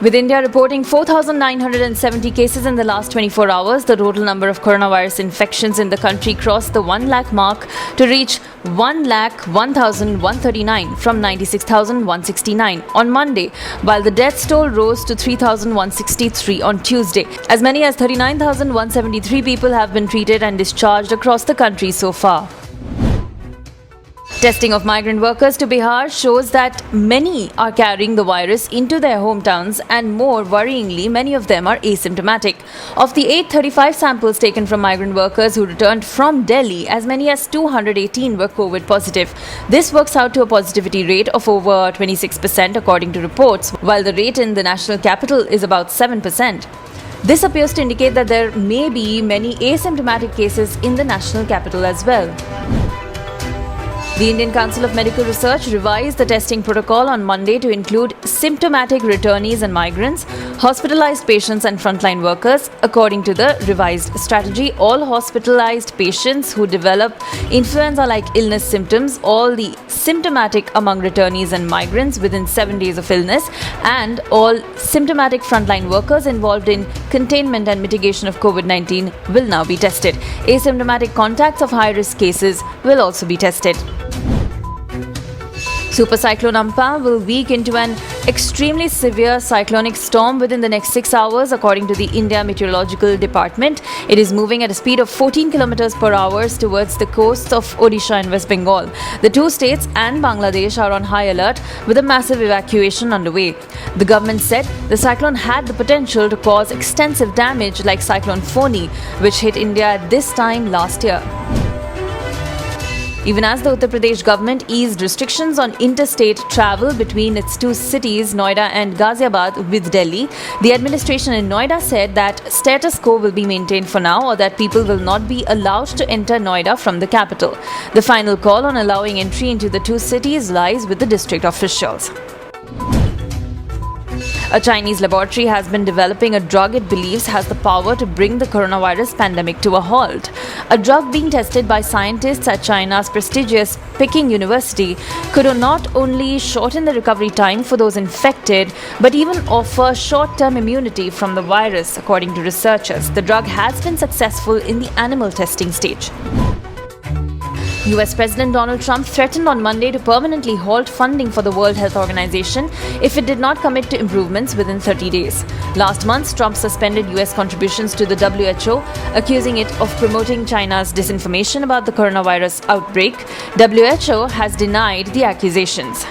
With India reporting 4,970 cases in the last 24 hours, the total number of coronavirus infections in the country crossed the 1 lakh mark to reach 1,01,139 from 96,169 on Monday, while the death toll rose to 3,163 on Tuesday. As many as 39,173 people have been treated and discharged across the country so far. Testing of migrant workers to Bihar shows that many are carrying the virus into their hometowns, and more worryingly, many of them are asymptomatic. Of the 835 samples taken from migrant workers who returned from Delhi, as many as 218 were COVID positive. This works out to a positivity rate of over 26% according to reports, while the rate in the national capital is about 7%. This appears to indicate that there may be many asymptomatic cases in the national capital as well. The Indian Council of Medical Research revised the testing protocol on Monday to include symptomatic returnees and migrants, hospitalized patients and frontline workers. According to the revised strategy, all hospitalized patients who develop influenza-like illness symptoms, all the symptomatic among returnees and migrants within 7 days of illness, and all symptomatic frontline workers involved in containment and mitigation of Covid-19 will now be tested. Asymptomatic contacts of high-risk cases will also be tested. Super Cyclone Alpha will weaken into an extremely severe cyclonic storm within the next 6 hours, according to the India Meteorological Department. It is moving at a speed of 14 km per hour towards the coast of Odisha and West Bengal. The two states and Bangladesh are on high alert with a massive evacuation underway. The government said the cyclone had the potential to cause extensive damage like Cyclone Fani, which hit India at this time last year. Even as the Uttar Pradesh government eased restrictions on interstate travel between its two cities, Noida and Ghaziabad, with Delhi, the administration in Noida said that status quo will be maintained for now, or that people will not be allowed to enter Noida from the capital. The final call on allowing entry into the two cities lies with the district officials. A Chinese laboratory has been developing a drug it believes has the power to bring the coronavirus pandemic to a halt. A drug being tested by scientists at China's prestigious Peking University could not only shorten the recovery time for those infected, but even offer short-term immunity from the virus, according to researchers. The drug has been successful in the animal testing stage. US President Donald Trump threatened on Monday to permanently halt funding for the World Health Organization if it did not commit to improvements within 30 days. Last month, Trump suspended US contributions to the WHO, accusing it of promoting China's disinformation about the coronavirus outbreak. WHO has denied the accusations.